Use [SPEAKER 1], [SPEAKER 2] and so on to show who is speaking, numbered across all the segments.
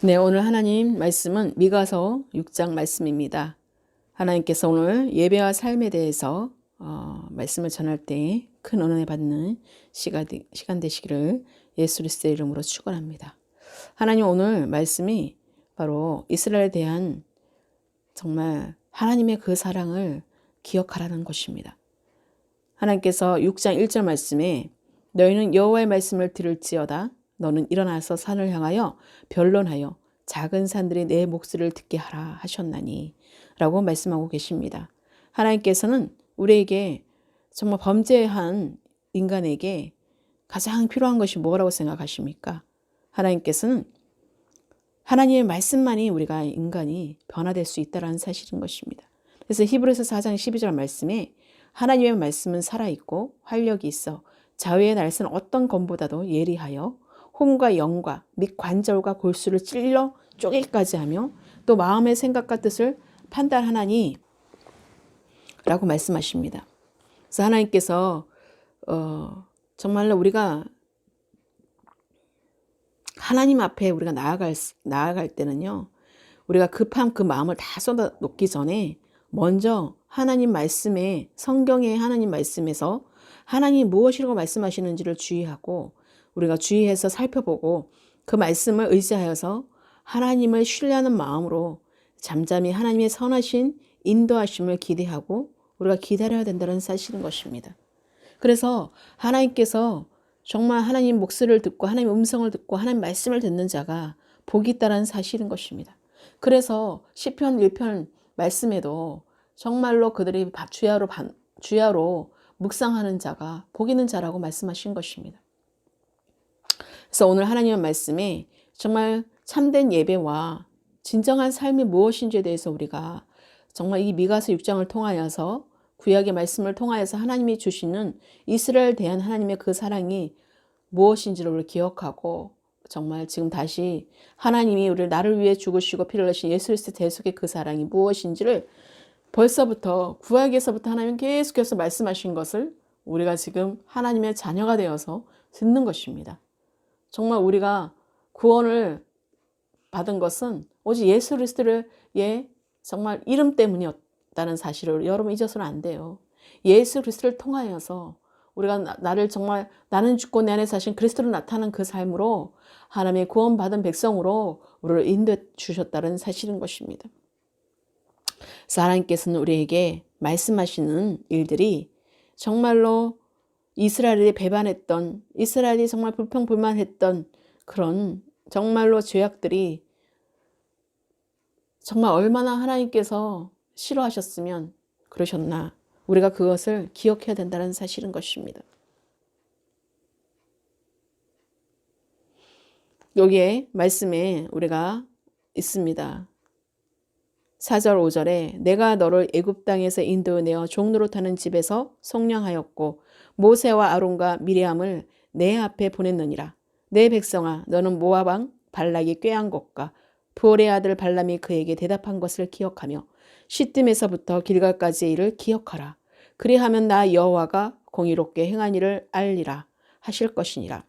[SPEAKER 1] 네, 오늘 하나님 말씀은 미가서 6장 말씀입니다. 하나님께서 오늘 예배와 삶에 대해서 말씀을 전할 때 큰 은혜 받는 시간 되시기를 예수 그리스도의 이름으로 축원합니다. 하나님 오늘 말씀이 바로 이스라엘에 대한 정말 하나님의 그 사랑을 기억하라는 것입니다. 하나님께서 6장 1절 말씀에 너희는 여호와의 말씀을 들을지어다 너는 일어나서 산을 향하여 변론하여 작은 산들이 내 목소리를 듣게 하라 하셨나니 라고 말씀하고 계십니다. 하나님께서는 우리에게 정말 범죄한 인간에게 가장 필요한 것이 뭐라고 생각하십니까? 하나님께서는 하나님의 말씀만이 우리가 인간이 변화될 수 있다는 사실인 것입니다. 그래서 히브리서 4장 12절 말씀에 하나님의 말씀은 살아있고 활력이 있어 자위의 날선 어떤 검보다도 예리하여 혼과 영과 및 관절과 골수를 찔러 쪼개기까지 하며 또 마음의 생각과 뜻을 판단하나니 라고 말씀하십니다. 그래서 하나님께서 정말로 우리가 하나님 앞에 우리가 나아갈 때는요, 우리가 급한 그 마음을 다 쏟아 놓기 전에 먼저 하나님 말씀에, 성경의 하나님 말씀에서 하나님이 무엇이라고 말씀하시는지를 주의하고 우리가 주의해서 살펴보고 그 말씀을 의지하여서 하나님을 신뢰하는 마음으로 잠잠히 하나님의 선하신 인도하심을 기대하고 우리가 기다려야 된다는 사실인 것입니다. 그래서 하나님께서 정말 하나님 목소리를 듣고 하나님 음성을 듣고 하나님 말씀을 듣는 자가 복이 있다는 사실인 것입니다. 그래서 시편 1편 말씀에도 정말로 그들이 주야로 묵상하는 자가 복 있는 자라고 말씀하신 것입니다. 그래서 오늘 하나님의 말씀에 정말 참된 예배와 진정한 삶이 무엇인지에 대해서 우리가 정말 이 미가서 6장을 통하여서 구약의 말씀을 통하여서 하나님이 주시는 이스라엘에 대한 하나님의 그 사랑이 무엇인지를 우리 기억하고 정말 지금 다시 하나님이 우리를 나를 위해 죽으시고 피를 흘리신 예수 그리스도 대속의 그 사랑이 무엇인지를 벌써부터 구약에서부터 하나님 계속해서 말씀하신 것을 우리가 지금 하나님의 자녀가 되어서 듣는 것입니다. 정말 우리가 구원을 받은 것은 오직 예수 그리스도의 정말 이름 때문이었다는 사실을 여러분 잊어서는 안 돼요. 예수 그리스도를 통하여서 우리가 나는 죽고 내 안에 사신 그리스도로 나타나는 그 삶으로 하나님의 구원받은 백성으로 우리를 인도해 주셨다는 사실인 것입니다. 그래서 하나님께서는 우리에게 말씀하시는 일들이 정말로 이스라엘이 배반했던, 이스라엘이 정말 불평불만했던 그런 정말로 죄악들이 정말 얼마나 하나님께서 싫어하셨으면 그러셨나 우리가 그것을 기억해야 된다는 사실인 것입니다. 여기에 말씀에 우리가 있습니다. 4절 5절에 내가 너를 애굽 땅에서 인도내어 종노릇하는 집에서 속량하였고 모세와 아론과 미리암을 내 앞에 보냈느니라. 내 백성아 너는 모압 왕 발락이 꾀한 것과 부올의 아들 발람이 그에게 대답한 것을 기억하며 시딤에서부터 길갈까지의 일을 기억하라. 그리하면 나 여호와가 공의롭게 행한 일을 알리라 하실 것이니라.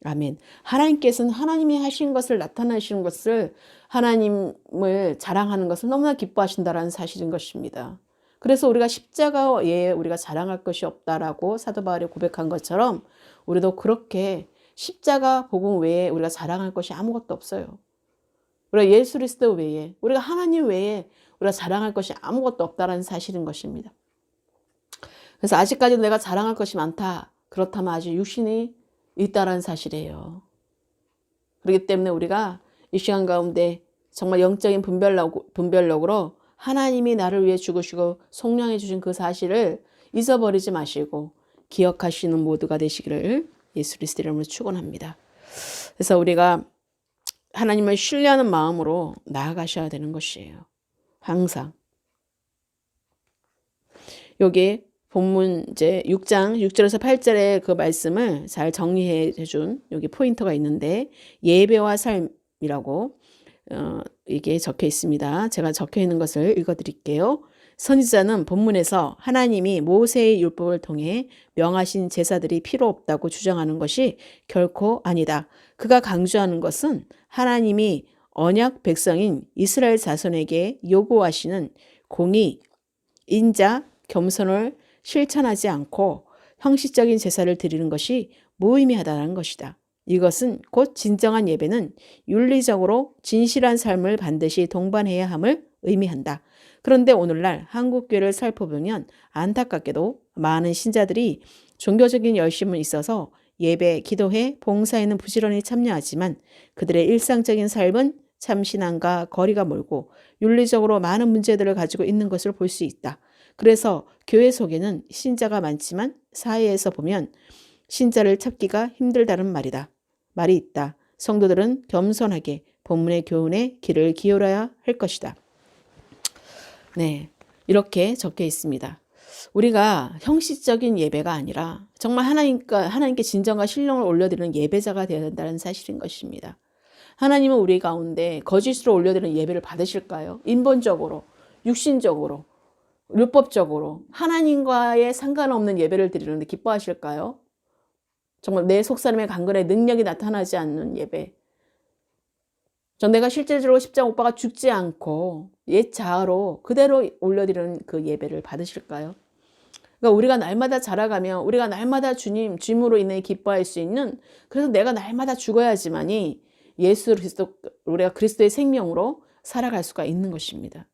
[SPEAKER 1] 아멘. 하나님께서는 하나님이 하신 것을 나타내시는 것을 하나님을 자랑하는 것을 너무나 기뻐하신다는 사실인 것입니다. 그래서 우리가 십자가에 우리가 자랑할 것이 없다라고 사도 바울이 고백한 것처럼 우리도 그렇게 십자가 복음 외에 우리가 자랑할 것이 아무것도 없어요. 우리가 예수 그리스도 외에 우리가 하나님 외에 우리가 자랑할 것이 아무것도 없다는 사실인 것입니다. 그래서 아직까지도 내가 자랑할 것이 많다. 그렇다면 아직 육신이 있다는 사실이에요. 그렇기 때문에 우리가 이 시간 가운데 정말 영적인 분별력으로 하나님이 나를 위해 죽으시고 속량해 주신 그 사실을 잊어버리지 마시고 기억하시는 모두가 되시기를 예수 그리스도 이름으로 축원합니다. 그래서 우리가 하나님을 신뢰하는 마음으로 나아가셔야 되는 것이에요. 항상. 여기 본문 이제 6장 6절에서 8절의 그 말씀을 잘 정리해 준 여기 포인터가 있는데 예배와 삶이라고 이게 적혀 있습니다. 제가 적혀 있는 것을 읽어드릴게요. 선지자는 본문에서 하나님이 모세의 율법을 통해 명하신 제사들이 필요 없다고 주장하는 것이 결코 아니다. 그가 강조하는 것은 하나님이 언약 백성인 이스라엘 자손에게 요구하시는 공의, 인자, 겸손을 실천하지 않고 형식적인 제사를 드리는 것이 무의미하다는 것이다. 이것은 곧 진정한 예배는 윤리적으로 진실한 삶을 반드시 동반해야 함을 의미한다. 그런데 오늘날 한국교회를 살펴보면 안타깝게도 많은 신자들이 종교적인 열심은 있어서 예배, 기도회, 봉사에는 부지런히 참여하지만 그들의 일상적인 삶은 참신함과 거리가 멀고 윤리적으로 많은 문제들을 가지고 있는 것을 볼 수 있다. 그래서 교회 속에는 신자가 많지만 사회에서 보면 신자를 찾기가 힘들다는 말이 있다. 성도들은 겸손하게 본문의 교훈에 귀를 기울여야 할 것이다. 네, 이렇게 적혀 있습니다. 우리가 형식적인 예배가 아니라 정말 하나님께 진정과 신령을 올려드리는 예배자가 되어야 된다는 사실인 것입니다. 하나님은 우리 가운데 거짓으로 올려드리는 예배를 받으실까요? 인본적으로, 육신적으로, 율법적으로 하나님과의 상관없는 예배를 드리는데 기뻐하실까요? 정말 내 속사람의 강건의 능력이 나타나지 않는 예배. 내가 실제적으로 십자가 오빠가 죽지 않고 옛 자아로 그대로 올려드리는 그 예배를 받으실까요? 그러니까 우리가 날마다 자라가면 우리가 날마다 주님으로 인해 기뻐할 수 있는, 그래서 내가 날마다 죽어야지만이 예수 그리스도, 우리가 그리스도의 생명으로 살아갈 수가 있는 것입니다.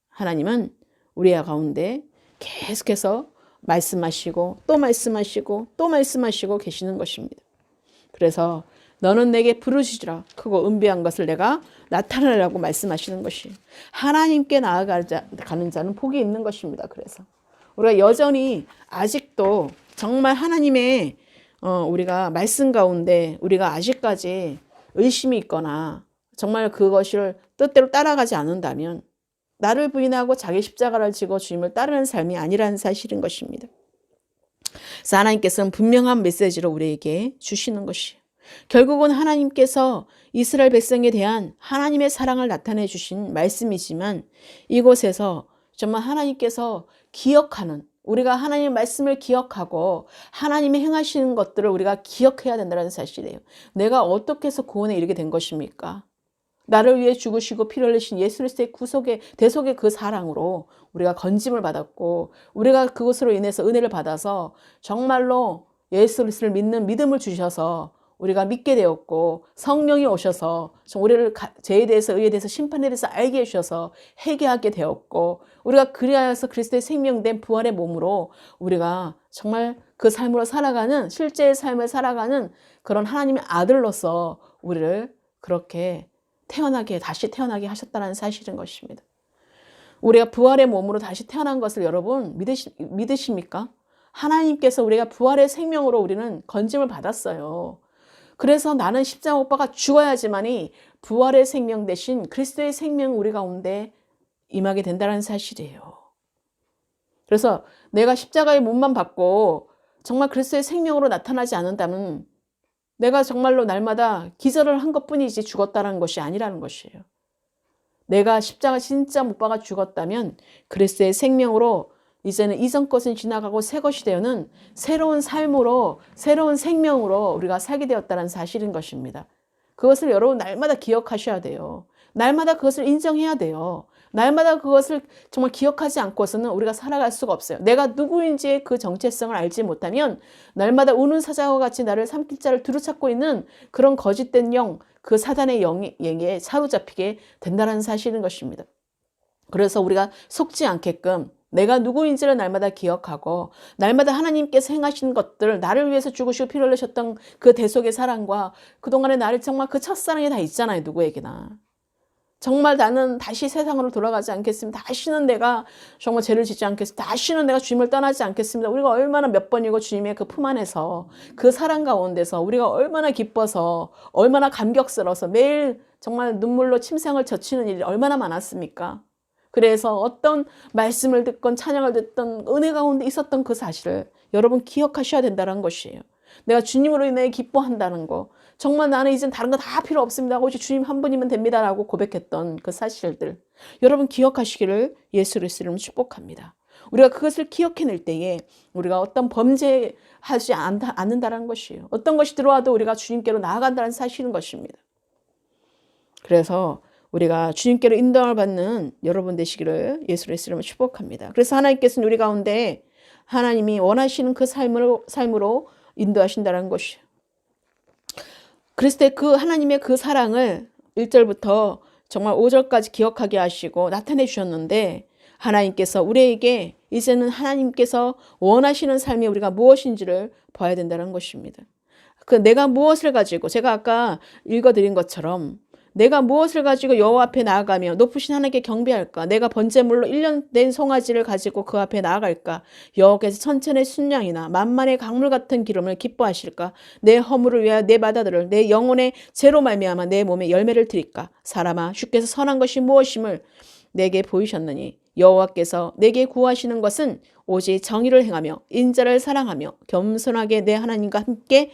[SPEAKER 1] 하나님은 우리 가운데 계속해서 말씀하시고 또 말씀하시고 또 말씀하시고 계시는 것입니다. 그래서 너는 내게 부르시리라 크고 은비한 것을 내가 나타내라고 말씀하시는 것이, 하나님께 나아가는 자는 복이 있는 것입니다. 그래서 우리가 여전히 아직도 정말 하나님의 우리가 말씀 가운데 우리가 아직까지 의심이 있거나 정말 그것을 뜻대로 따라가지 않는다면 나를 부인하고 자기 십자가를 지고 주님을 따르는 삶이 아니라는 사실인 것입니다. 그래서 하나님께서는 분명한 메시지로 우리에게 주시는 것이에요. 결국은 하나님께서 이스라엘 백성에 대한 하나님의 사랑을 나타내 주신 말씀이지만 이곳에서 정말 하나님께서 기억하는, 우리가 하나님의 말씀을 기억하고 하나님이 행하시는 것들을 우리가 기억해야 된다는 사실이에요. 내가 어떻게 해서 구원에 이르게 된 것입니까? 나를 위해 죽으시고 피를 흘리신 예수 그리스도의 구속의 대속의 그 사랑으로 우리가 건짐을 받았고 우리가 그것으로 인해서 은혜를 받아서 정말로 예수 그리스도를 믿는 믿음을 주셔서 우리가 믿게 되었고 성령이 오셔서 우리를 죄에 대해서 의에 대해서 심판에 대해서 알게 해주셔서 회개하게 되었고 우리가 그리하여서 그리스도의 생명된 부활의 몸으로 우리가 정말 그 삶으로 살아가는, 실제의 삶을 살아가는 그런 하나님의 아들로서 우리를 그렇게 다시 태어나게 하셨다는 사실인 것입니다. 우리가 부활의 몸으로 다시 태어난 것을 여러분 믿으십니까? 하나님께서 우리가 부활의 생명으로 우리는 건짐을 받았어요. 그래서 나는 십자가 오빠가 죽어야지만이 부활의 생명 대신 그리스도의 생명 우리 가운데 임하게 된다는 사실이에요. 그래서 내가 십자가의 몸만 받고 정말 그리스도의 생명으로 나타나지 않는다면 내가 정말로 날마다 기절을 한 것뿐이지 죽었다는 것이 아니라는 것이에요. 내가 십자가 진짜 못 박아 죽었다면 그리스도의 생명으로 이제는 이전 것은 지나가고 새 것이 되어는 새로운 삶으로, 새로운 생명으로 우리가 살게 되었다는 사실인 것입니다. 그것을 여러분 날마다 기억하셔야 돼요. 날마다 그것을 인정해야 돼요. 날마다 그것을 정말 기억하지 않고서는 우리가 살아갈 수가 없어요. 내가 누구인지의 그 정체성을 알지 못하면 날마다 우는 사자와 같이 나를 삼킬 자를 두루찾고 있는 그런 거짓된 영, 그 사단의 영에 사로잡히게 된다는 사실인 것입니다. 그래서 우리가 속지 않게끔 내가 누구인지를 날마다 기억하고 날마다 하나님께서 행하신 것들, 나를 위해서 죽으시고 피를 흘리셨던 그 대속의 사랑과 그동안에 나를 정말 그 첫사랑이 다 있잖아요. 누구에게나. 정말 나는 다시 세상으로 돌아가지 않겠습니다. 다시는 내가 정말 죄를 짓지 않겠습니다. 다시는 내가 주님을 떠나지 않겠습니다. 우리가 얼마나 몇 번이고 주님의 그 품 안에서 그 사랑 가운데서 우리가 얼마나 기뻐서 얼마나 감격스러워서 매일 정말 눈물로 침상을 젖히는 일이 얼마나 많았습니까? 그래서 어떤 말씀을 듣건 찬양을 듣던 은혜 가운데 있었던 그 사실을 여러분 기억하셔야 된다는 것이에요. 내가 주님으로 인해 기뻐한다는 거, 정말 나는 이젠 다른 거 다 필요 없습니다. 오직 주님 한 분이면 됩니다라고 고백했던 그 사실들 여러분 기억하시기를 예수 그리스도로 축복합니다. 우리가 그것을 기억해낼 때에 우리가 어떤 범죄하지 않는다는 것이에요. 어떤 것이 들어와도 우리가 주님께로 나아간다는 사실인 것입니다. 그래서 우리가 주님께로 인도함을 받는 여러분 되시기를 예수의 이름으로 축복합니다. 그래서 하나님께서는 우리 가운데 하나님이 원하시는 그 삶으로 인도하신다는 것이에요. 그랬을 때 그 하나님의 그 사랑을 1절부터 정말 5절까지 기억하게 하시고 나타내 주셨는데, 하나님께서 우리에게 이제는 하나님께서 원하시는 삶이 우리가 무엇인지를 봐야 된다는 것입니다. 그 내가 무엇을 가지고, 제가 아까 읽어드린 것처럼 내가 무엇을 가지고 여호와 앞에 나아가며 높으신 하나님께 경배할까? 내가 번제물로 1년 된 송아지를 가지고 그 앞에 나아갈까? 여호와께서 천천의 순양이나 만만의 강물 같은 기름을 기뻐하실까? 내 허물을 위하여 내 바다들을 내 영혼의 죄로 말미암아 내 몸에 열매를 드릴까? 사람아, 주께서 선한 것이 무엇임을 내게 보이셨느니 여호와께서 내게 구하시는 것은 오직 정의를 행하며 인자를 사랑하며 겸손하게 내 하나님과 함께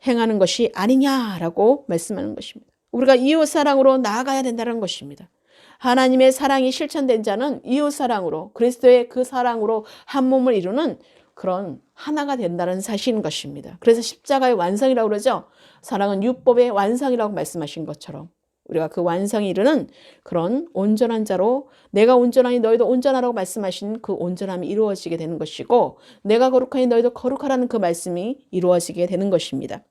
[SPEAKER 1] 행하는 것이 아니냐라고 말씀하는 것입니다. 우리가 이웃사랑으로 나아가야 된다는 것입니다. 하나님의 사랑이 실천된 자는 이웃사랑으로, 그리스도의 그 사랑으로 한 몸을 이루는 그런 하나가 된다는 사실인 것입니다. 그래서 십자가의 완성이라고 그러죠. 사랑은 율법의 완성이라고 말씀하신 것처럼 우리가 그 완성에 이르는 그런 온전한 자로, 내가 온전하니 너희도 온전하라고 말씀하신 그 온전함이 이루어지게 되는 것이고, 내가 거룩하니 너희도 거룩하라는 그 말씀이 이루어지게 되는 것입니다.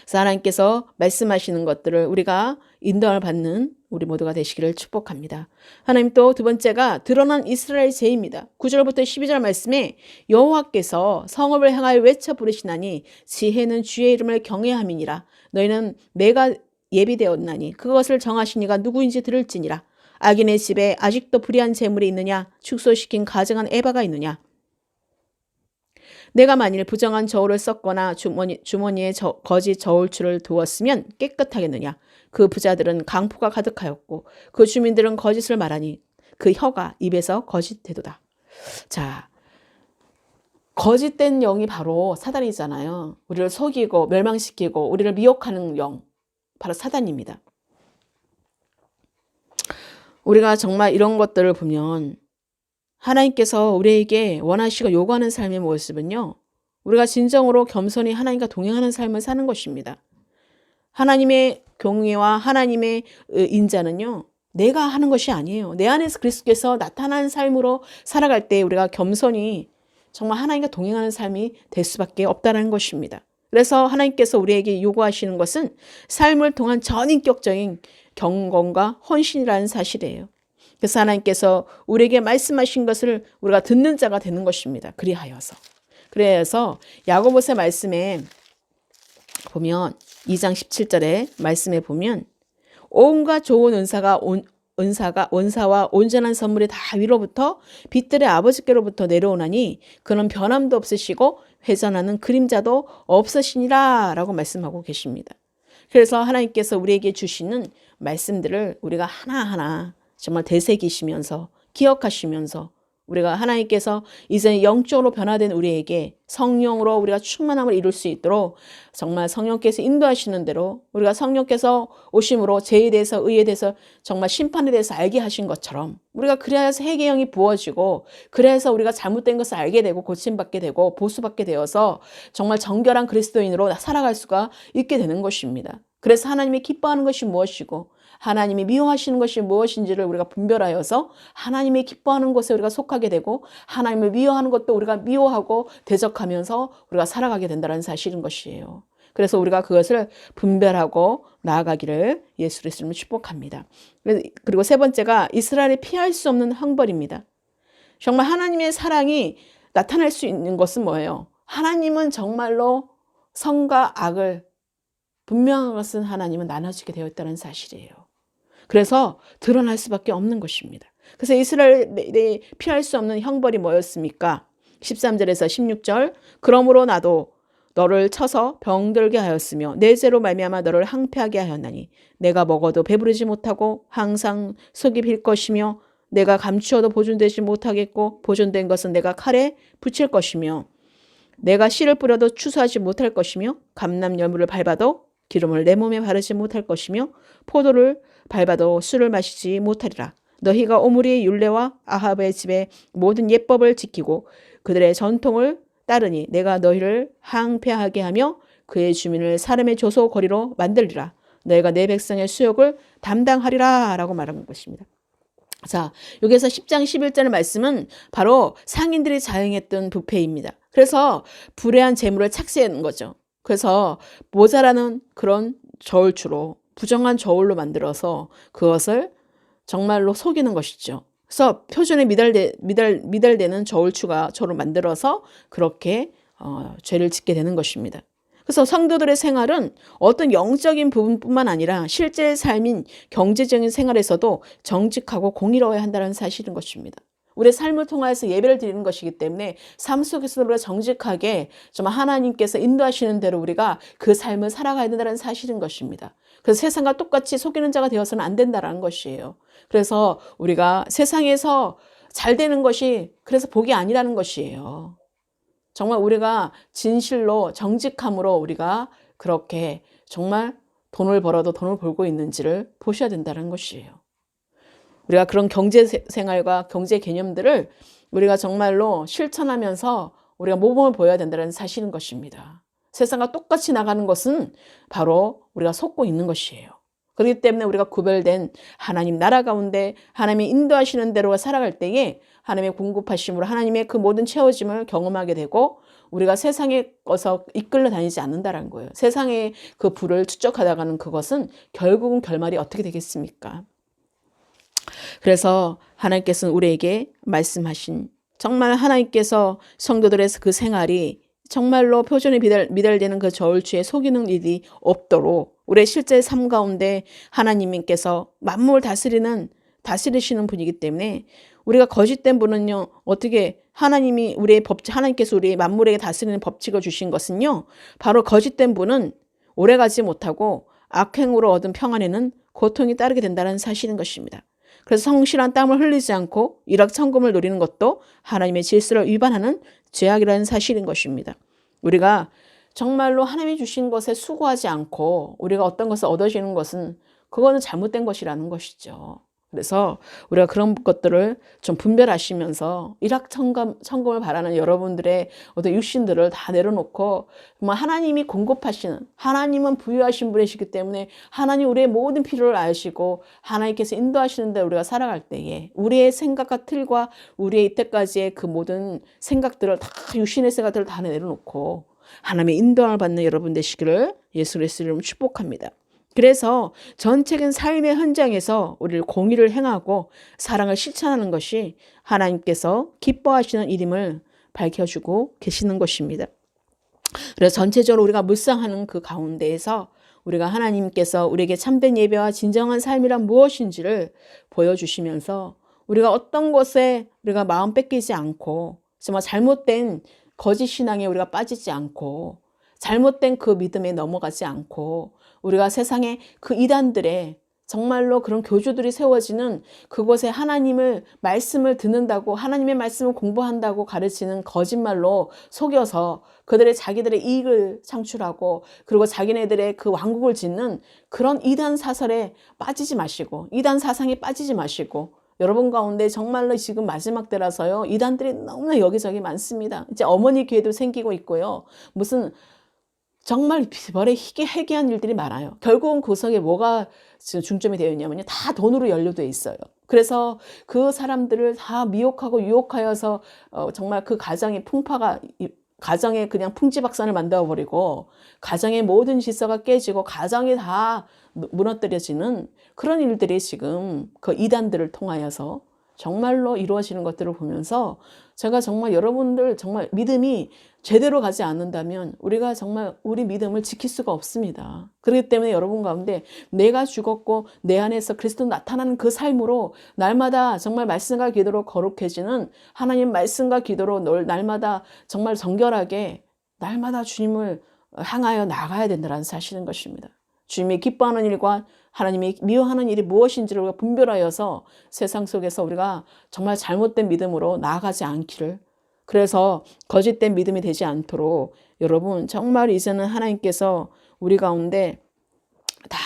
[SPEAKER 1] 그래서 하나님께서 말씀하시는 것들을 우리가 인도함을 받는 우리 모두가 되시기를 축복합니다. 하나님 또 두 번째가 드러난 이스라엘 죄입니다. 9절부터 12절 말씀에 여호와께서 성읍을 향하여 외쳐 부르시나니 지혜는 주의 이름을 경외함이니라. 너희는 내가 예비되었나니 그것을 정하신 이가 누구인지 들을지니라. 악인의 집에 아직도 불의한 재물이 있느냐? 축소시킨 가증한 에바가 있느냐? 내가 만일 부정한 저울을 썼거나 주머니에 거짓 저울추를 두었으면 깨끗하겠느냐? 그 부자들은 강포가 가득하였고 그 주민들은 거짓을 말하니 그 혀가 입에서 거짓되도다. 자, 거짓된 영이 바로 사단이잖아요. 우리를 속이고 멸망시키고 우리를 미혹하는 영, 바로 사단입니다. 우리가 정말 이런 것들을 보면 하나님께서 우리에게 원하시고 요구하는 삶의 모습은요, 우리가 진정으로 겸손히 하나님과 동행하는 삶을 사는 것입니다. 하나님의 경외와 하나님의 인자는요, 내가 하는 것이 아니에요. 내 안에서 그리스도께서 나타나는 삶으로 살아갈 때 우리가 겸손히 정말 하나님과 동행하는 삶이 될 수밖에 없다는 것입니다. 그래서 하나님께서 우리에게 요구하시는 것은 삶을 통한 전인격적인 경건과 헌신이라는 사실이에요. 그래서 하나님께서 우리에게 말씀하신 것을 우리가 듣는 자가 되는 것입니다. 그래서 야고보서 말씀에 보면 2장 17절에 말씀에 보면 온갖 좋은 은사와 온전한 선물이 다 위로부터 빛들의 아버지께로부터 내려오나니 그는 변함도 없으시고 회전하는 그림자도 없으시니라 라고 말씀하고 계십니다. 그래서 하나님께서 우리에게 주시는 말씀들을 우리가 하나하나 정말 되새기시면서 기억하시면서 우리가 하나님께서 이제 영적으로 변화된 우리에게 성령으로 우리가 충만함을 이룰 수 있도록 정말 성령께서 인도하시는 대로 우리가 성령께서 오심으로 죄에 대해서 의에 대해서 정말 심판에 대해서 알게 하신 것처럼 우리가 그래야서 회개의 영이 부어지고 그래서 우리가 잘못된 것을 알게 되고 고침받게 되고 보수받게 되어서 정말 정결한 그리스도인으로 살아갈 수가 있게 되는 것입니다. 그래서 하나님이 기뻐하는 것이 무엇이고 하나님이 미워하시는 것이 무엇인지를 우리가 분별하여서 하나님이 기뻐하는 곳에 우리가 속하게 되고 하나님을 미워하는 것도 우리가 미워하고 대적하면서 우리가 살아가게 된다는 사실인 것이에요. 그래서 우리가 그것을 분별하고 나아가기를 예수 그리스도로 축복합니다. 그리고 세 번째가 이스라엘이 피할 수 없는 형벌입니다. 정말 하나님의 사랑이 나타날 수 있는 것은 뭐예요? 하나님은 정말로 선과 악을 분명한 것은 하나님은 나눠주게 되어 있다는 사실이에요. 그래서 드러날 수밖에 없는 것입니다. 그래서 이스라엘이 피할 수 없는 형벌이 뭐였습니까? 13절에서 16절 그러므로 나도 너를 쳐서 병들게 하였으며 내 죄로 말미암아 너를 항폐하게 하였나니 내가 먹어도 배부르지 못하고 항상 속이 빌 것이며 내가 감추어도 보존되지 못하겠고 보존된 것은 내가 칼에 붙일 것이며 내가 씨를 뿌려도 추수하지 못할 것이며 감람나무를 밟아도 기름을 내 몸에 바르지 못할 것이며 포도를 밟아도 술을 마시지 못하리라. 너희가 오므리의 율례와 아합의 집의 모든 예법을 지키고 그들의 전통을 따르니 내가 너희를 항폐하게 하며 그의 주민을 사람의 조소 거리로 만들리라. 내가 내 백성의 수욕을 담당하리라 라고 말한 것입니다. 자, 여기에서 10장 11절 말씀은 바로 상인들이 자행했던 부패입니다. 그래서 불의한 재물을 착취하는 거죠. 그래서 모자라는 그런 저울추로 부정한 저울로 만들어서 그것을 정말로 속이는 것이죠. 그래서 표준에 미달되는 저울추로 만들어서 그렇게 죄를 짓게 되는 것입니다. 그래서 성도들의 생활은 어떤 영적인 부분뿐만 아니라 실제 삶인 경제적인 생활에서도 정직하고 공의로워야 한다는 사실인 것입니다. 우리의 삶을 통해서 예배를 드리는 것이기 때문에 삶 속에서 우리가 정직하게 정말 하나님께서 인도하시는 대로 우리가 그 삶을 살아가야 된다는 사실인 것입니다. 그래서 세상과 똑같이 속이는 자가 되어서는 안 된다는 것이에요. 그래서 우리가 세상에서 잘 되는 것이 그래서 복이 아니라는 것이에요. 정말 우리가 진실로 정직함으로 우리가 그렇게 정말 돈을 벌어도 돈을 벌고 있는지를 보셔야 된다는 것이에요. 우리가 그런 경제 생활과 경제 개념들을 우리가 정말로 실천하면서 우리가 모범을 보여야 된다는 사실인 것입니다. 세상과 똑같이 나가는 것은 바로 우리가 속고 있는 것이에요. 그렇기 때문에 우리가 구별된 하나님 나라 가운데 하나님이 인도하시는 대로 살아갈 때에 하나님의 공급하심으로 하나님의 그 모든 채워짐을 경험하게 되고 우리가 세상에 꺼서 이끌려 다니지 않는다는 거예요. 세상의 그 불을 추적하다가는 그것은 결국은 결말이 어떻게 되겠습니까? 그래서 하나님께서는 우리에게 말씀하신 정말 하나님께서 성도들의 그 생활이 정말로 표준에 미달되는 그 저울추에 속이는 일이 없도록 우리의 실제 삶 가운데 하나님께서 만물을 다스리시는 분이기 때문에 우리가 거짓된 분은요, 어떻게 하나님께서 우리 만물에게 다스리는 법칙을 주신 것은요, 바로 거짓된 분은 오래가지 못하고 악행으로 얻은 평안에는 고통이 따르게 된다는 사실인 것입니다. 그래서 성실한 땀을 흘리지 않고 일확천금을 노리는 것도 하나님의 질서를 위반하는 죄악이라는 사실인 것입니다. 우리가 정말로 하나님이 주신 것에 수고하지 않고 우리가 어떤 것을 얻어지는 것은 그거는 잘못된 것이라는 것이죠. 그래서 우리가 그런 것들을 좀 분별하시면서 일확천금을 바라는 여러분들의 어떤 육신들을 다 내려놓고 하나님이 공급하시는 하나님은 부유하신 분이시기 때문에 하나님 우리의 모든 필요를 아시고 하나님께서 인도하시는 데 우리가 살아갈 때에 우리의 생각과 틀과 우리의 이때까지의 그 모든 생각들을 다 육신의 생각들을 다 내려놓고 하나님의 인도함을 받는 여러분 되시기를 예수 그리스도의 이름으로 축복합니다. 그래서 전체적인 삶의 현장에서 우리를 공의를 행하고 사랑을 실천하는 것이 하나님께서 기뻐하시는 일임을 밝혀주고 계시는 것입니다. 그래서 전체적으로 우리가 묵상하는 그 가운데에서 우리가 하나님께서 우리에게 참된 예배와 진정한 삶이란 무엇인지를 보여주시면서 우리가 어떤 것에 우리가 마음 뺏기지 않고 정말 잘못된 거짓 신앙에 우리가 빠지지 않고 잘못된 그 믿음에 넘어가지 않고 우리가 세상에 그 이단들의 정말로 그런 교주들이 세워지는 그곳에 하나님을 말씀을 듣는다고 하나님의 말씀을 공부한다고 가르치는 거짓말로 속여서 자기들의 이익을 창출하고 그리고 자기네들의 그 왕국을 짓는 그런 이단 사설에 빠지지 마시고 이단 사상에 빠지지 마시고 여러분 가운데 정말로 지금 마지막 때라서요 이단들이 너무나 여기저기 많습니다. 이제 어머니 교회도 생기고 있고요. 무슨 정말 별의 희귀한 일들이 많아요. 결국은 그 속에 뭐가 중점이 되어 있냐면요. 다 돈으로 연루되어 있어요. 그래서 그 사람들을 다 미혹하고 유혹하여서 정말 그 가정에 그냥 풍지박산을 만들어버리고 가정의 모든 질서가 깨지고 가정이 다 무너뜨려지는 그런 일들이 지금 그 이단들을 통하여서 정말로 이루어지는 것들을 보면서 제가 정말 여러분들 정말 믿음이 제대로 가지 않는다면 우리가 정말 우리 믿음을 지킬 수가 없습니다. 그렇기 때문에 여러분 가운데 내가 죽었고 내 안에서 그리스도 나타나는 그 삶으로 날마다 정말 말씀과 기도로 거룩해지는 하나님 말씀과 기도로 날마다 정말 정결하게 날마다 주님을 향하여 나가야 된다는 사실인 것입니다. 주님이 기뻐하는 일과 하나님이 미워하는 일이 무엇인지를 우리가 분별하여서 세상 속에서 우리가 정말 잘못된 믿음으로 나아가지 않기를 그래서 거짓된 믿음이 되지 않도록 여러분 정말 이제는 하나님께서 우리 가운데 다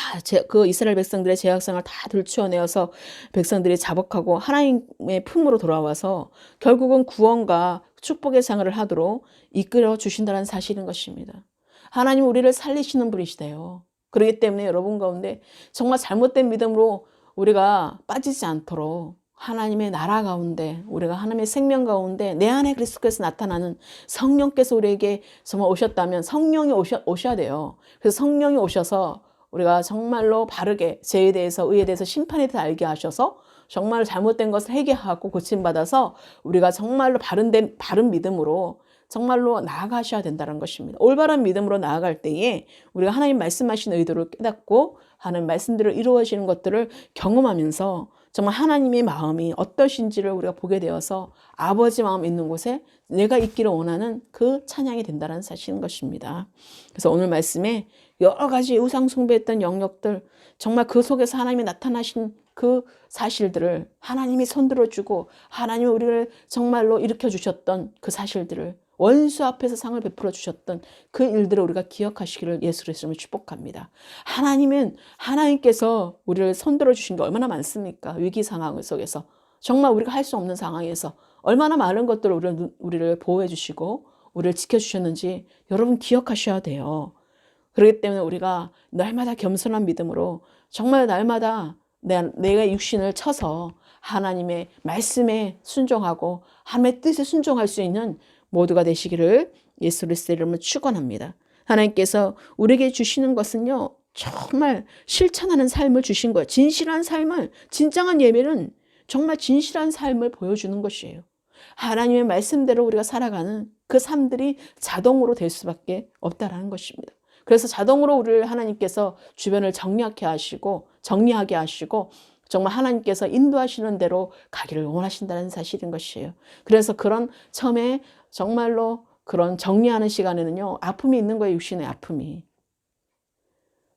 [SPEAKER 1] 그 이스라엘 백성들의 죄악성을 다 들추어내어서 백성들이 자복하고 하나님의 품으로 돌아와서 결국은 구원과 축복의 생활을 하도록 이끌어 주신다는 사실인 것입니다. 하나님 우리를 살리시는 분이시대요. 그렇기 때문에 여러분 가운데 정말 잘못된 믿음으로 우리가 빠지지 않도록 하나님의 나라 가운데, 우리가 하나님의 생명 가운데 내 안에 그리스도께서 나타나는 성령께서 우리에게 정말 오셨다면 성령이 오셔야 돼요. 그래서 성령이 오셔서 우리가 정말로 바르게 죄에 대해서, 의에 대해서, 심판에 대해서 알게 하셔서 정말 잘못된 것을 회개하고 고침받아서 우리가 정말로 바른 믿음으로 정말로 나아가셔야 된다는 것입니다. 올바른 믿음으로 나아갈 때에 우리가 하나님 말씀하신 의도를 깨닫고 하는 말씀대로 이루어지는 것들을 경험하면서 정말 하나님의 마음이 어떠신지를 우리가 보게 되어서 아버지 마음 있는 곳에 내가 있기를 원하는 그 찬양이 된다는 사실인 것입니다. 그래서 오늘 말씀에 여러 가지 우상 숭배했던 영역들, 정말 그 속에서 하나님이 나타나신 그 사실들을 하나님이 손들어주고 하나님이 우리를 정말로 일으켜주셨던 그 사실들을, 원수 앞에서 상을 베풀어 주셨던 그 일들을 우리가 기억하시기를 예수 그리스도로 축복합니다. 하나님께서 우리를 손들어 주신 게 얼마나 많습니까? 위기 상황 속에서 정말 우리가 할 수 없는 상황에서 얼마나 많은 것들을 우리를 보호해 주시고 우리를 지켜주셨는지 여러분 기억하셔야 돼요. 그렇기 때문에 우리가 날마다 겸손한 믿음으로 정말 날마다 내가 육신을 쳐서 하나님의 말씀에 순종하고 하나님의 뜻에 순종할 수 있는 모두가 되시기를 예수 그리스도의 이름으로 축원합니다. 하나님께서 우리에게 주시는 것은요, 정말 실천하는 삶을 주신 거예요. 진실한 삶을, 진정한 예배는 정말 진실한 삶을 보여주는 것이에요. 하나님의 말씀대로 우리가 살아가는 그 삶들이 자동으로 될 수밖에 없다라는 것입니다. 그래서 자동으로 우리를 하나님께서 주변을 정리하게 하시고 정말 하나님께서 인도하시는 대로 가기를 원하신다는 사실인 것이에요. 그래서 그런 처음에 정말로 그런 정리하는 시간에는요, 아픔이 있는 거예요. 육신의 아픔이.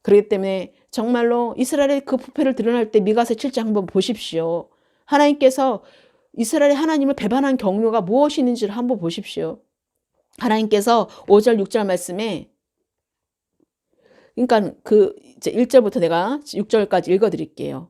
[SPEAKER 1] 그렇기 때문에 정말로 이스라엘의 그 부패를 드러날 때 미가서 7장 한번 보십시오. 하나님께서 이스라엘의 하나님을 배반한 경로가 무엇이 있는지를 한번 보십시오. 하나님께서 5절 6절 말씀에, 그러니까 그 이제 1절부터 내가 6절까지 읽어드릴게요.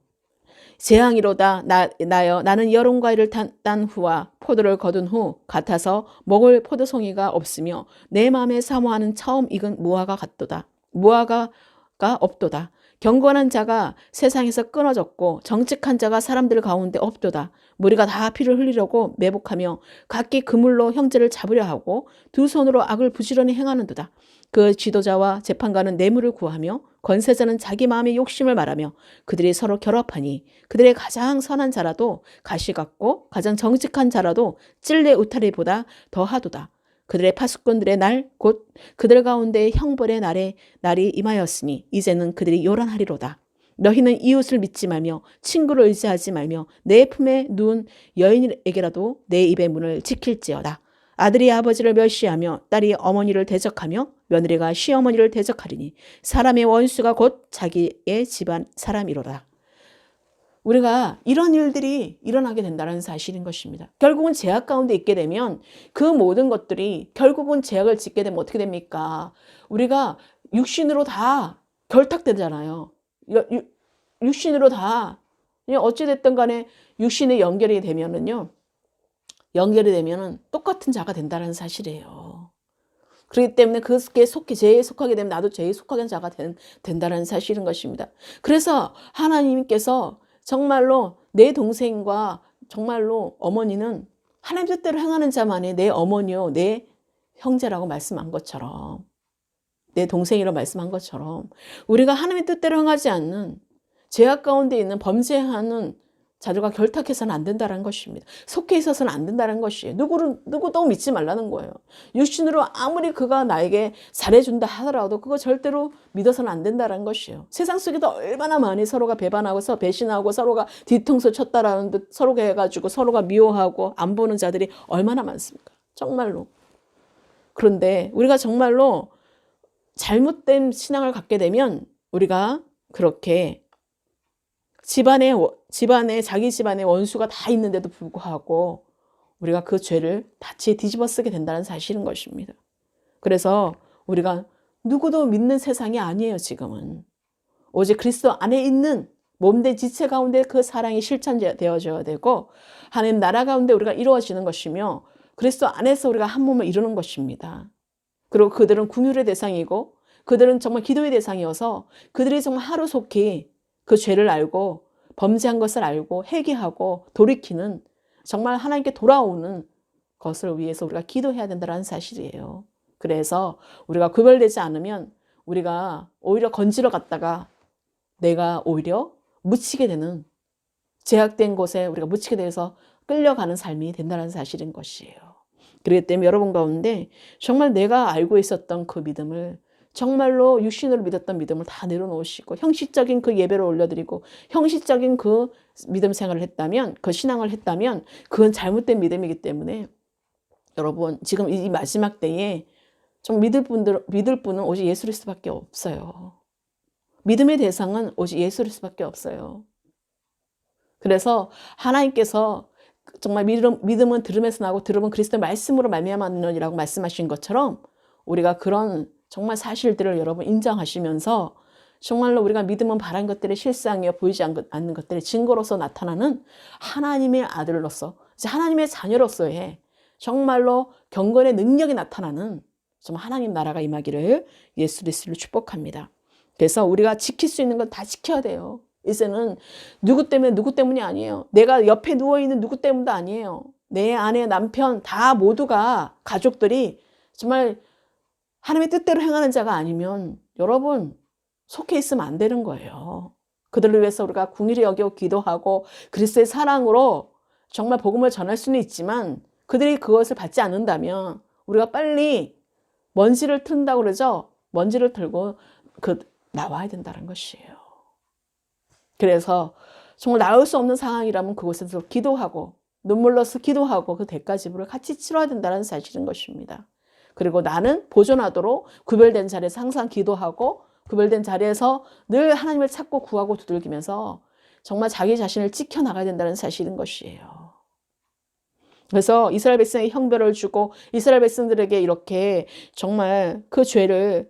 [SPEAKER 1] 재앙이로다 나여 나는 여름 과일을 딴 후와 포도를 거둔 후 같아서 먹을 포도송이가 없으며 내 마음에 사모하는 처음 익은 무화과 같도다. 무화과가 없도다. 경건한 자가 세상에서 끊어졌고 정직한 자가 사람들 가운데 없도다. 무리가 다 피를 흘리려고 매복하며 각기 그물로 형제를 잡으려 하고 두 손으로 악을 부지런히 행하는도다. 그 지도자와 재판관은 뇌물을 구하며 권세자는 자기 마음의 욕심을 말하며 그들이 서로 결합하니 그들의 가장 선한 자라도 가시 같고 가장 정직한 자라도 찔레 우타리보다 더하도다. 그들의 파수꾼들의 날 곧 그들 가운데 형벌의 날이 임하였으니 이제는 그들이 요란하리로다. 너희는 이웃을 믿지 말며 친구를 의지하지 말며 내 품에 누운 여인에게라도 내 입의 문을 지킬지어다. 아들이 아버지를 멸시하며 딸이 어머니를 대적하며 며느리가 시어머니를 대적하리니 사람의 원수가 곧 자기의 집안 사람이로다. 우리가 이런 일들이 일어나게 된다는 사실인 것입니다. 결국은 죄악 가운데 있게 되면 그 모든 것들이 결국은 죄악을 짓게 되면 어떻게 됩니까? 우리가 육신으로 다 결탁되잖아요. 육신으로 다 어찌됐든 간에 육신에 연결이 되면은 똑같은 자가 된다는 사실이에요. 그렇기 때문에 그게 죄에 속하게 되면 나도 죄에 속하는 자가 된다는 사실인 것입니다. 그래서 하나님께서 정말로 내 동생과 정말로 어머니는 하나님 뜻대로 행하는 자만이 내 어머니요 내 형제라고 말씀한 것처럼, 내 동생이라고 말씀한 것처럼 우리가 하나님의 뜻대로 행하지 않는 죄악 가운데 있는 범죄하는 자들과 결탁해서는 안 된다는 것입니다. 속해 있어서는 안 된다는 것이에요. 누구도 믿지 말라는 거예요. 육신으로 아무리 그가 나에게 잘해준다 하더라도 그거 절대로 믿어서는 안 된다는 것이에요. 세상 속에도 얼마나 많이 서로가 배반하고 배신하고 서로가 뒤통수 쳤다라는 듯 서로가 해가지고 서로가 미워하고 안 보는 자들이 얼마나 많습니까? 정말로. 그런데 우리가 정말로 잘못된 신앙을 갖게 되면 우리가 그렇게 자기 집안에 원수가 다 있는데도 불구하고 우리가 그 죄를 다치 뒤집어 쓰게 된다는 사실인 것입니다. 그래서 우리가 누구도 믿는 세상이 아니에요, 지금은. 오직 그리스도 안에 있는 몸된 지체 가운데 그 사랑이 실천되어져야 되고 하나님 나라 가운데 우리가 이루어지는 것이며 그리스도 안에서 우리가 한 몸을 이루는 것입니다. 그리고 그들은 긍휼의 대상이고 그들은 정말 기도의 대상이어서 그들이 정말 하루속히 그 죄를 알고 범죄한 것을 알고 회개하고 돌이키는 정말 하나님께 돌아오는 것을 위해서 우리가 기도해야 된다는 사실이에요. 그래서 우리가 구별되지 않으면 우리가 오히려 건지러 갔다가 내가 오히려 묻히게 되는, 제약된 곳에 우리가 묻히게 돼서 끌려가는 삶이 된다는 사실인 것이에요. 그렇기 때문에 여러분 가운데 정말 내가 알고 있었던 그 믿음을, 정말로 육신으로 믿었던 믿음을 다 내려놓으시고 형식적인 그 예배를 올려드리고 형식적인 그 믿음 생활을 했다면, 그 신앙을 했다면 그건 잘못된 믿음이기 때문에 여러분 지금 이 마지막 때에 좀 믿을 분은 오직 예수 그리스도밖에 없어요. 믿음의 대상은 오직 예수 그리스도밖에 없어요. 그래서 하나님께서 정말 믿음은 들음에서 나고 들음은 그리스도의 말씀으로 말미암았느니라고 말씀하신 것처럼 우리가 그런 정말 사실들을 여러분 인정하시면서 정말로 우리가 믿음은 바란 것들의 실상이요 보이지 않는 것들의 증거로서 나타나는 하나님의 아들로서, 하나님의 자녀로서의 정말로 경건의 능력이 나타나는 정말 하나님 나라가 임하기를 예수 그리스도로 축복합니다. 그래서 우리가 지킬 수 있는 건 다 지켜야 돼요. 이제는 누구 때문이 아니에요. 내가 옆에 누워있는 누구 때문도 아니에요. 내 아내, 남편 다 모두가, 가족들이 정말 하나님의 뜻대로 행하는 자가 아니면 여러분 속해 있으면 안 되는 거예요. 그들을 위해서 우리가 궁일이 여기고 기도하고 그리스도의 사랑으로 정말 복음을 전할 수는 있지만 그들이 그것을 받지 않는다면 우리가 빨리 먼지를 튼다고 그러죠. 먼지를 털고 나와야 된다는 것이에요. 그래서 정말 나올 수 없는 상황이라면 그곳에서 기도하고 눈물로서 기도하고 그 대가 지불을 같이 치러야 된다는 사실인 것입니다. 그리고 나는 보존하도록 구별된 자리에서 항상 기도하고 구별된 자리에서 늘 하나님을 찾고 구하고 두들기면서 정말 자기 자신을 지켜나가야 된다는 사실인 것이에요. 그래서 이스라엘 백성에게 형벌을 주고 이스라엘 백성들에게 이렇게 정말 그 죄를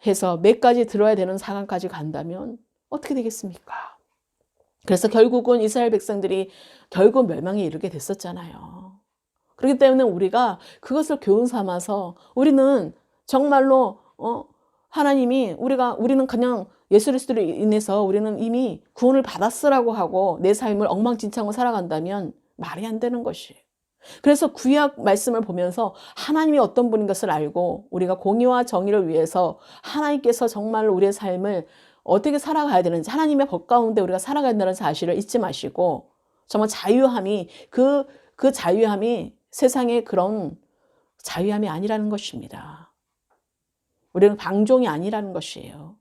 [SPEAKER 1] 해서 매까지 들어야 되는 상황까지 간다면 어떻게 되겠습니까? 그래서 결국은 이스라엘 백성들이 결국 멸망에 이르게 됐었잖아요. 그렇기 때문에 우리가 그것을 교훈 삼아서 우리는 정말로 우리는 그냥 예수 그리스도로 인해서 우리는 이미 구원을 받았으라고 하고 내 삶을 엉망진창으로 살아간다면 말이 안 되는 것이에요. 그래서 구약 말씀을 보면서 하나님이 어떤 분인 것을 알고 우리가 공의와 정의를 위해서 하나님께서 정말로 우리의 삶을 어떻게 살아가야 되는지, 하나님의 법 가운데 우리가 살아가야 된다는 사실을 잊지 마시고 정말 자유함이 그 자유함이 세상의 그런 자유함이 아니라는 것입니다. 우리는 방종이 아니라는 것이에요.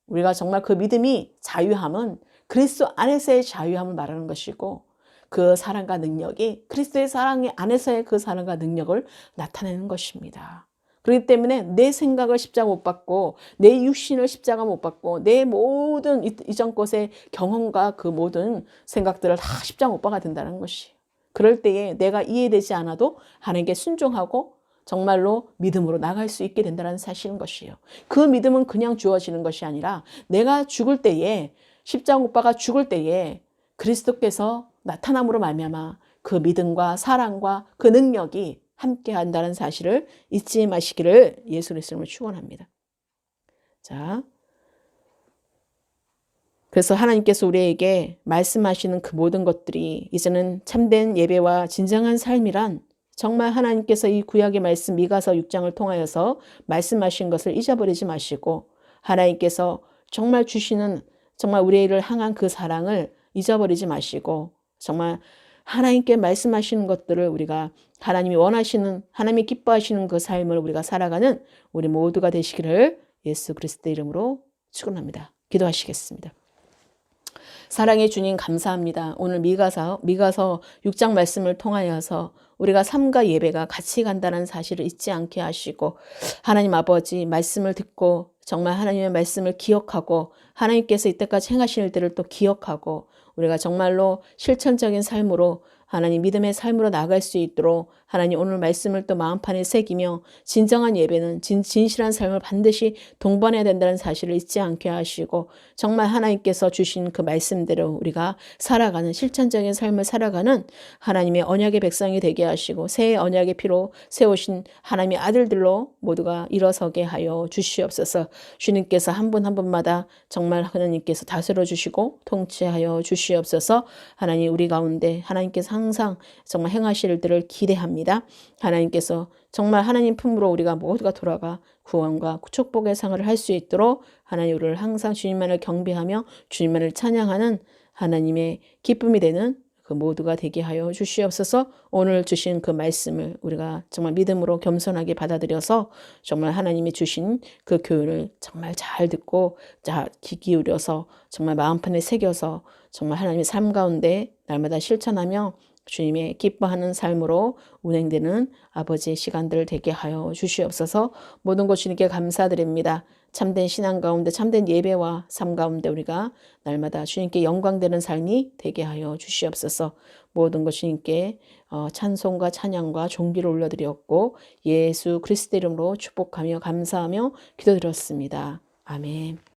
[SPEAKER 1] 우리가 정말 그 믿음이, 자유함은 그리스도 안에서의 자유함을 말하는 것이고 그 사랑과 능력이 그리스도의 사랑 안에서의 그 사랑과 능력을 나타내는 것입니다. 그렇기 때문에 내 생각을 십자가 못 받고 내 육신을 십자가 못 받고 내 모든 이전 것의 경험과 그 모든 생각들을 다 십자가 못 박아야 된다는 것이, 그럴 때에 내가 이해되지 않아도 하나님께 순종하고 정말로 믿음으로 나갈 수 있게 된다는 사실인 것이에요. 그 믿음은 그냥 주어지는 것이 아니라 내가 죽을 때에, 십자가 못 박아 죽을 때에 그리스도께서 나타남으로 말미암아 그 믿음과 사랑과 그 능력이 함께 한다는 사실을 잊지 마시기를 예수 그리스도로 축원합니다. 자, 그래서 하나님께서 우리에게 말씀하시는 그 모든 것들이 이제는 참된 예배와 진정한 삶이란 정말 하나님께서 이 구약의 말씀 미가서 6장을 통하여서 말씀하신 것을 잊어버리지 마시고 하나님께서 정말 주시는 정말 우리를 향한 그 사랑을 잊어버리지 마시고 정말 하나님께 말씀하시는 것들을 우리가 하나님이 원하시는, 하나님이 기뻐하시는 그 삶을 우리가 살아가는 우리 모두가 되시기를 예수 그리스도의 이름으로 축원합니다. 기도하시겠습니다. 사랑의 주님 감사합니다. 오늘 미가서 6장 말씀을 통하여서 우리가 삶과 예배가 같이 간다는 사실을 잊지 않게 하시고 하나님 아버지 말씀을 듣고 정말 하나님의 말씀을 기억하고 하나님께서 이때까지 행하신 일들을 또 기억하고 우리가 정말로 실천적인 삶으로 하나님 믿음의 삶으로 나아갈 수 있도록 하나님 오늘 말씀을 또 마음판에 새기며 진정한 예배는 진실한 삶을 반드시 동반해야 된다는 사실을 잊지 않게 하시고 정말 하나님께서 주신 그 말씀대로 우리가 살아가는 실천적인 삶을 살아가는 하나님의 언약의 백성이 되게 하시고 새 언약의 피로 세우신 하나님의 아들들로 모두가 일어서게 하여 주시옵소서. 주님께서 한 분 한 분마다 정말 하나님께서 다스려 주시고 통치하여 주시옵소서. 하나님 우리 가운데 하나님께서 항상 정말 행하실 일들을 기대합니다. 하나님께서 정말 하나님 품으로 우리가 모두가 돌아가 구원과 축복의 생활을 할 수 있도록 하나님 우리를 항상 주님만을 경배하며 주님만을 찬양하는 하나님의 기쁨이 되는 그 모두가 되게 하여 주시옵소서. 오늘 주신 그 말씀을 우리가 정말 믿음으로 겸손하게 받아들여서 정말 하나님이 주신 그 교훈을 정말 잘 듣고 귀 기울여서 정말 마음판에 새겨서 정말 하나님의 삶 가운데 날마다 실천하며 주님의 기뻐하는 삶으로 운행되는 아버지의 시간들 되게 하여 주시옵소서. 모든 것 주님께 감사드립니다. 참된 신앙 가운데 참된 예배와 삶 가운데 우리가 날마다 주님께 영광되는 삶이 되게 하여 주시옵소서. 모든 것 주님께 찬송과 찬양과 존귀를 올려드렸고 예수 그리스도 이름으로 축복하며 감사하며 기도드렸습니다. 아멘.